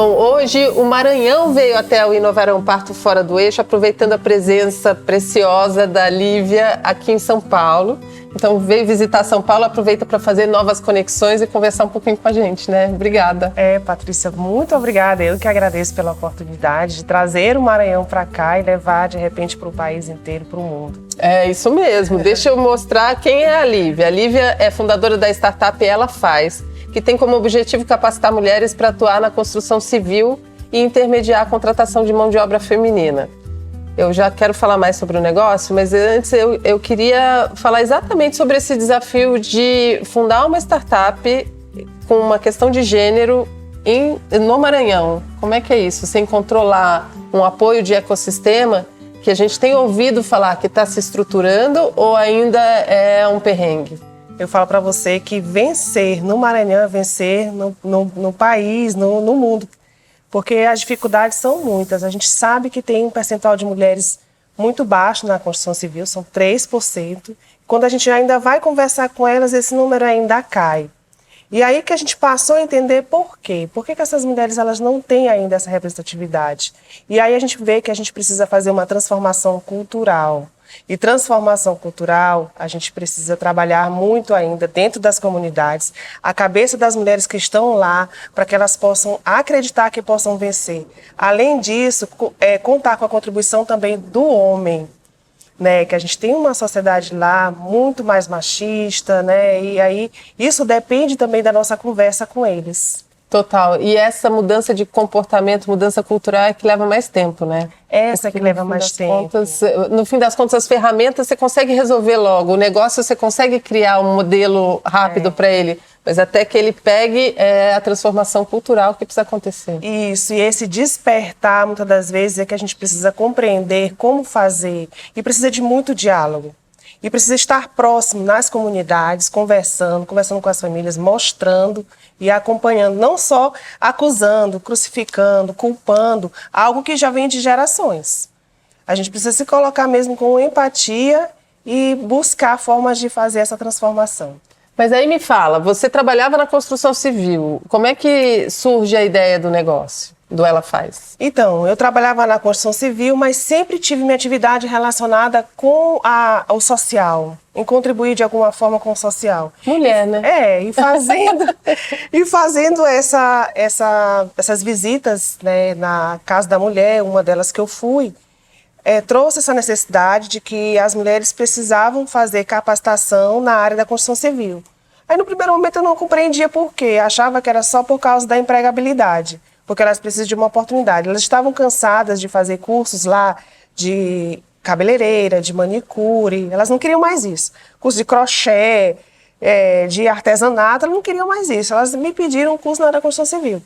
Bom, hoje o Maranhão veio até o Inovarão Parto Fora do Eixo, aproveitando a presença preciosa da Lívia aqui em São Paulo. Então veio visitar São Paulo, aproveita para fazer novas conexões e conversar um pouquinho com a gente, né? Obrigada. Patrícia, muito obrigada. Eu que agradeço pela oportunidade de trazer o Maranhão para cá e levar, de repente, para o país inteiro, para o mundo. É isso mesmo. Deixa eu mostrar quem é a Lívia. A Lívia é fundadora da startup Ela Faz, que tem como objetivo capacitar mulheres para atuar na construção civil e intermediar a contratação de mão de obra feminina. Eu já quero falar mais sobre o negócio, mas antes eu queria falar exatamente sobre esse desafio de fundar uma startup com uma questão de gênero no Maranhão. Como é que é isso? Você encontrou lá um apoio de ecossistema que a gente tem ouvido falar que está se estruturando ou ainda é um perrengue? Eu falo para você que vencer no Maranhão é vencer no país, no mundo. Porque as dificuldades são muitas. A gente sabe que tem um percentual de mulheres muito baixo na construção civil, são 3%. Quando a gente ainda vai conversar com elas, esse número ainda cai. E aí que a gente passou a entender por quê. Por que essas mulheres elas não têm ainda essa representatividade? E aí a gente vê que a gente precisa fazer uma transformação cultural. E transformação cultural, a gente precisa trabalhar muito ainda dentro das comunidades, a cabeça das mulheres que estão lá, para que elas possam acreditar que possam vencer. Além disso, contar com a contribuição também do homem, né? Que a gente tem uma sociedade lá muito mais machista, né? E aí isso depende também da nossa conversa com eles. Total. E essa mudança de comportamento, mudança cultural é que leva mais tempo, né? Essa que leva mais tempo. No fim das contas, as ferramentas você consegue resolver logo. O negócio você consegue criar um modelo rápido para ele. Mas até que ele pegue a transformação cultural que precisa acontecer. Isso, e esse despertar, muitas das vezes, é que a gente precisa compreender como fazer. E precisa de muito diálogo. E precisa estar próximo nas comunidades, conversando com as famílias, mostrando e acompanhando, não só acusando, crucificando, culpando, algo que já vem de gerações. A gente precisa se colocar mesmo com empatia e buscar formas de fazer essa transformação. Mas aí me fala, você trabalhava na construção civil, como é que surge a ideia do negócio, do Ela Faz? Então, eu trabalhava na construção civil, mas sempre tive minha atividade relacionada com o social, em contribuir de alguma forma com o social. Mulher, né? E fazendo essas visitas, né, na Casa da Mulher, uma delas que eu fui, trouxe essa necessidade de que as mulheres precisavam fazer capacitação na área da construção civil. Aí no primeiro momento eu não compreendia por quê, achava que era só por causa da empregabilidade, porque elas precisam de uma oportunidade. Elas estavam cansadas de fazer cursos lá de cabeleireira, de manicure, elas não queriam mais isso. Curso de crochê, de artesanato, elas não queriam mais isso. Elas me pediram um curso na área da construção civil.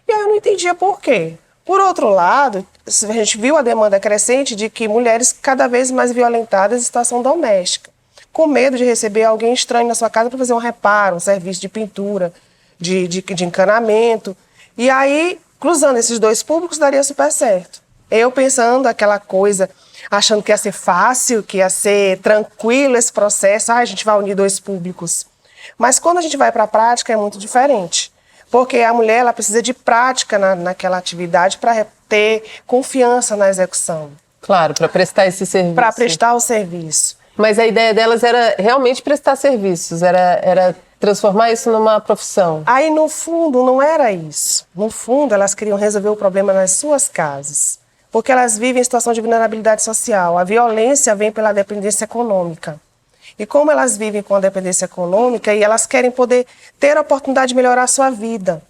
E aí eu não entendia por quê. Por outro lado, a gente viu a demanda crescente de que mulheres cada vez mais violentadas em situação doméstica, com medo de receber alguém estranho na sua casa para fazer um reparo, um serviço de pintura, de encanamento. E aí, cruzando esses dois públicos, daria super certo. Eu pensando aquela coisa, achando que ia ser fácil, que ia ser tranquilo esse processo, a gente vai unir dois públicos. Mas quando a gente vai para a prática é muito diferente. Porque a mulher ela precisa de prática naquela atividade para ter confiança na execução. Claro, para prestar esse serviço. Para prestar o serviço. Mas a ideia delas era realmente prestar serviços, era transformar isso numa profissão. Aí, no fundo, não era isso. No fundo, elas queriam resolver o problema nas suas casas. Porque elas vivem em situação de vulnerabilidade social. A violência vem pela dependência econômica. E como elas vivem com a dependência econômica e elas querem poder ter a oportunidade de melhorar a sua vida,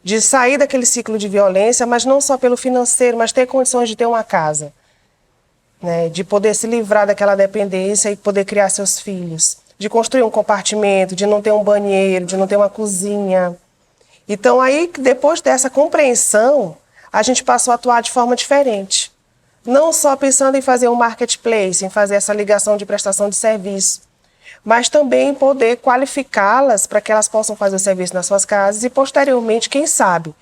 de sair daquele ciclo de violência, mas não só pelo financeiro, mas ter condições de ter uma casa, né? De poder se livrar daquela dependência e poder criar seus filhos, de construir um compartimento, de não ter um banheiro, de não ter uma cozinha. Então aí, depois dessa compreensão, a gente passou a atuar de forma diferente. Não só pensando em fazer um marketplace, em fazer essa ligação de prestação de serviço, mas também poder qualificá-las para que elas possam fazer o serviço nas suas casas e, posteriormente, quem sabe,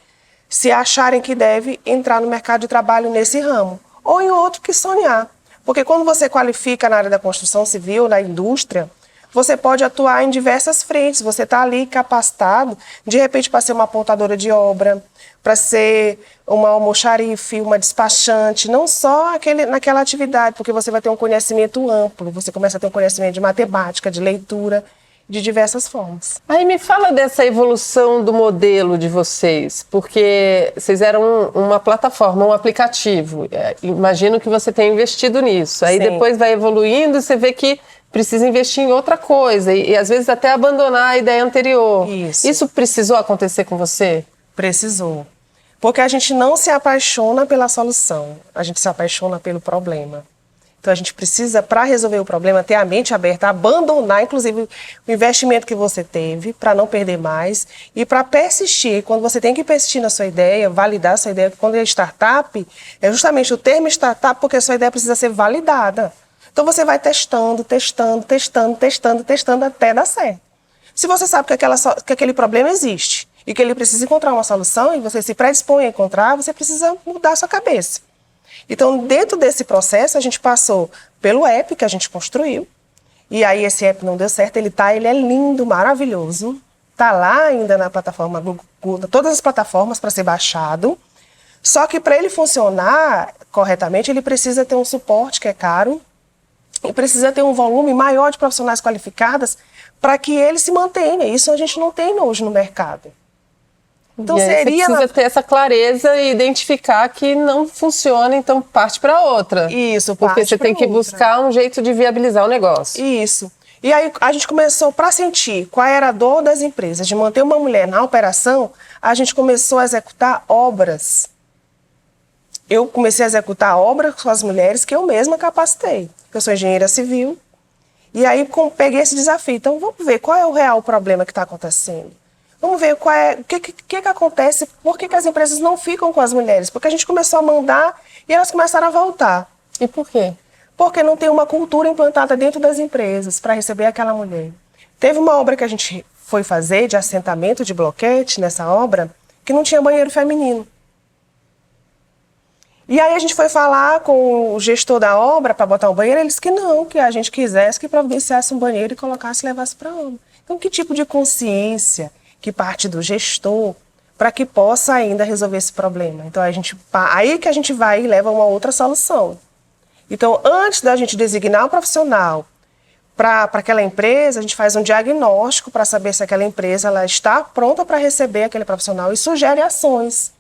se acharem que deve entrar no mercado de trabalho nesse ramo, ou em outro que sonhar. Porque quando você qualifica na área da construção civil, na indústria, você pode atuar em diversas frentes. Você está ali capacitado, de repente, para ser uma apontadora de obra, para ser uma almoxarife, uma despachante, não só naquela atividade, porque você vai ter um conhecimento amplo, você começa a ter um conhecimento de matemática, de leitura, de diversas formas. Aí me fala dessa evolução do modelo de vocês, porque vocês eram uma plataforma, um aplicativo. Imagino que você tenha investido nisso. Aí Sim. depois vai evoluindo e você vê que precisa investir em outra coisa e às vezes até abandonar a ideia anterior. Isso precisou acontecer com você? Precisou. Porque a gente não se apaixona pela solução, a gente se apaixona pelo problema. Então a gente precisa, para resolver o problema, ter a mente aberta, abandonar, inclusive, o investimento que você teve, para não perder mais, e para persistir. Quando você tem que persistir na sua ideia, validar a sua ideia, quando é startup, é justamente o termo startup, porque a sua ideia precisa ser validada. Então você vai testando até dar certo. Se você sabe que aquele problema existe e que ele precisa encontrar uma solução e você se predispõe a encontrar, você precisa mudar a sua cabeça. Então, dentro desse processo, a gente passou pelo app que a gente construiu. E aí esse app não deu certo, ele é lindo, maravilhoso. Está lá ainda na plataforma Google, todas as plataformas para ser baixado. Só que para ele funcionar corretamente, ele precisa ter um suporte que é caro e precisa ter um volume maior de profissionais qualificados para que ele se mantenha. Isso a gente não tem hoje no mercado. Então seria você precisa ter essa clareza e identificar que não funciona, então parte para outra. Isso, porque você tem que buscar um jeito de viabilizar o negócio. Isso. E aí a gente começou, para sentir qual era a dor das empresas de manter uma mulher na operação, a gente começou a executar obras. Eu comecei a executar obras com as mulheres que eu mesma capacitei. Eu sou engenheira civil. E aí peguei esse desafio. Então vamos ver qual é o real problema que está acontecendo. Vamos ver o que acontece, por que as empresas não ficam com as mulheres. Porque a gente começou a mandar e elas começaram a voltar. E por quê? Porque não tem uma cultura implantada dentro das empresas para receber aquela mulher. Teve uma obra que a gente foi fazer de assentamento de bloquete nessa obra, que não tinha banheiro feminino. E aí a gente foi falar com o gestor da obra para botar um banheiro, ele disse que não, que a gente quisesse que providenciasse um banheiro e colocasse e levasse para a obra. Então, que tipo de consciência que parte do gestor para que possa ainda resolver esse problema? Então, aí que a gente vai e leva uma outra solução. Então, antes da gente designar um profissional para aquela empresa, a gente faz um diagnóstico para saber se aquela empresa ela está pronta para receber aquele profissional e sugere ações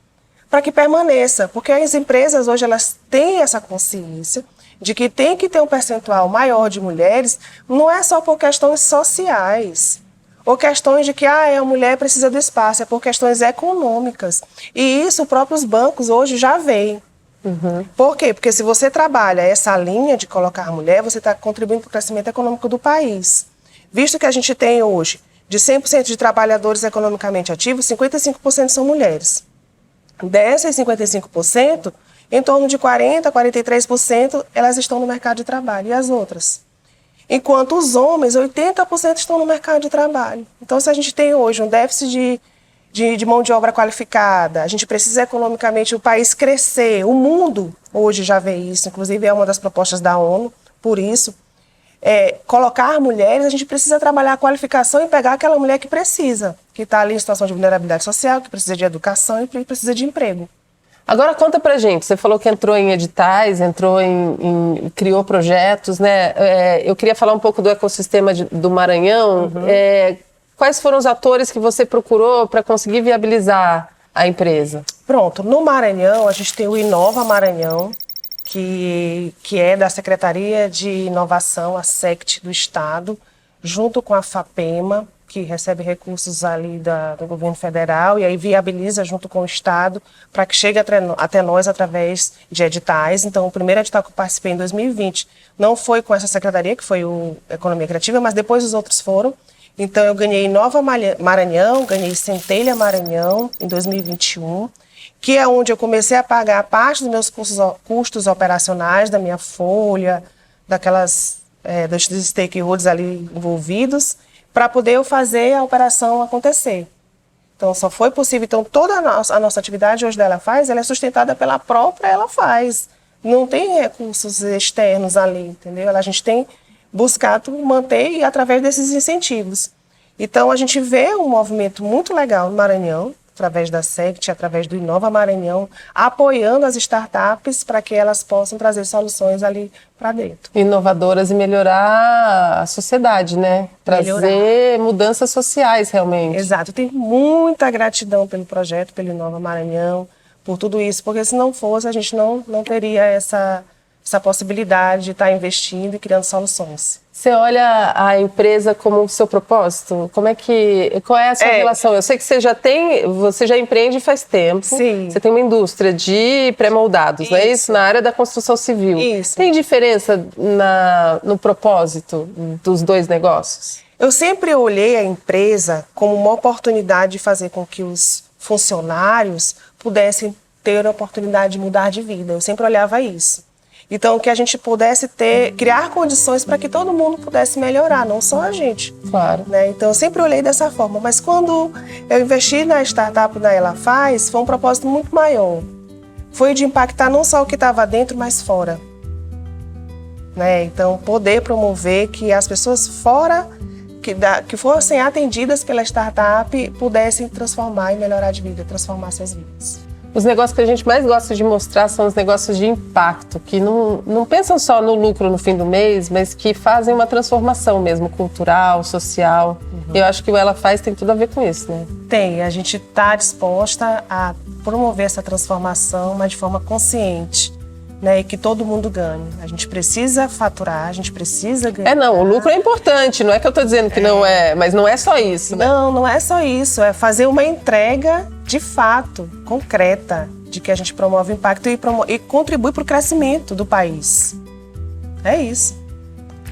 para que permaneça. Porque as empresas hoje elas têm essa consciência de que tem que ter um percentual maior de mulheres, não é só por questões sociais, ou questões de que a mulher precisa do espaço, é por questões econômicas. E isso próprios bancos hoje já veem. Uhum. Por quê? Porque se você trabalha essa linha de colocar mulher, você está contribuindo para o crescimento econômico do país. Visto que a gente tem hoje, de 100% de trabalhadores economicamente ativos, 55% são mulheres. Dessas 55%, em torno de 40%, 43%, elas estão no mercado de trabalho. E as outras? Enquanto os homens, 80% estão no mercado de trabalho. Então, se a gente tem hoje um déficit de mão de obra qualificada, a gente precisa economicamente o país crescer, o mundo hoje já vê isso, inclusive é uma das propostas da ONU, por isso, colocar mulheres, a gente precisa trabalhar a qualificação e pegar aquela mulher que precisa, que está ali em situação de vulnerabilidade social, que precisa de educação e precisa de emprego. Agora conta pra gente, você falou que entrou em editais, criou projetos, né? Eu queria falar um pouco do ecossistema do Maranhão. Uhum. Quais foram os atores que você procurou para conseguir viabilizar a empresa? Pronto, no Maranhão a gente tem o Inova Maranhão, que é da Secretaria de Inovação, a SECT do Estado, junto com a FAPEMA, que recebe recursos ali do governo federal e aí viabiliza junto com o Estado para que chegue até nós através de editais. Então, o primeiro edital que eu participei em 2020 não foi com essa secretaria, que foi o Economia Criativa, mas depois os outros foram. Então, eu ganhei Nova Maranhão, ganhei Centelha Maranhão em 2021, que é onde eu comecei a pagar parte dos meus custos operacionais, da minha folha, dos stakeholders ali envolvidos, para poder eu fazer a operação acontecer. Então, só foi possível. Então, toda a nossa atividade hoje ela é sustentada pela própria ela faz. Não tem recursos externos ali, entendeu? A gente tem buscado manter e através desses incentivos. Então, a gente vê um movimento muito legal no Maranhão, através da SECT, através do Inova Maranhão, apoiando as startups para que elas possam trazer soluções ali para dentro. Inovadoras e melhorar a sociedade, né? Trazer mudanças sociais, realmente. Exato. Tenho muita gratidão pelo projeto, pelo Inova Maranhão, por tudo isso, porque se não fosse, a gente não teria essa possibilidade de estar investindo e criando soluções. Você olha a empresa como o seu propósito? Qual é a sua relação? Eu sei que você já empreende faz tempo. Sim. Você tem uma indústria de pré-moldados, não é isso? Na área da construção civil. Isso. Tem diferença no propósito dos dois negócios? Eu sempre olhei a empresa como uma oportunidade de fazer com que os funcionários pudessem ter a oportunidade de mudar de vida. Eu sempre olhava isso. Então, que a gente pudesse criar condições para que todo mundo pudesse melhorar, não só a gente. Claro. Né? Então, eu sempre olhei dessa forma. Mas quando eu investi na startup da Ela Faz, foi um propósito muito maior. Foi de impactar não só o que estava dentro, mas fora. Né? Então, poder promover que as pessoas fora, que fossem atendidas pela startup, pudessem transformar e melhorar de vida, transformar suas vidas. Os negócios que a gente mais gosta de mostrar são os negócios de impacto, que não pensam só no lucro no fim do mês, mas que fazem uma transformação mesmo, cultural, social. Eu acho que o Ela Faz tem tudo a ver com isso, né? Tem, a gente está disposta a promover essa transformação, mas de forma consciente, né? E que todo mundo ganhe. A gente precisa faturar, a gente precisa ganhar. O lucro é importante, não é que eu estou dizendo que não é, mas não é só isso, né? Não é só isso, é fazer uma entrega de fato, concreta, de que a gente promove impacto e contribui para o crescimento do país. É isso.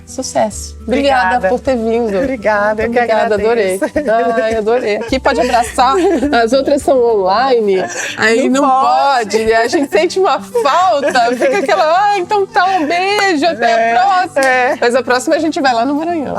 Sucesso. Obrigada por ter vindo. Obrigada, eu que Obrigada, adorei. agradeço. Adorei. Aqui pode abraçar, as outras são online, aí não pode. A gente sente uma falta, fica aquela, então tá, um beijo, até a próxima. Mas a próxima a gente vai lá no Maranhão.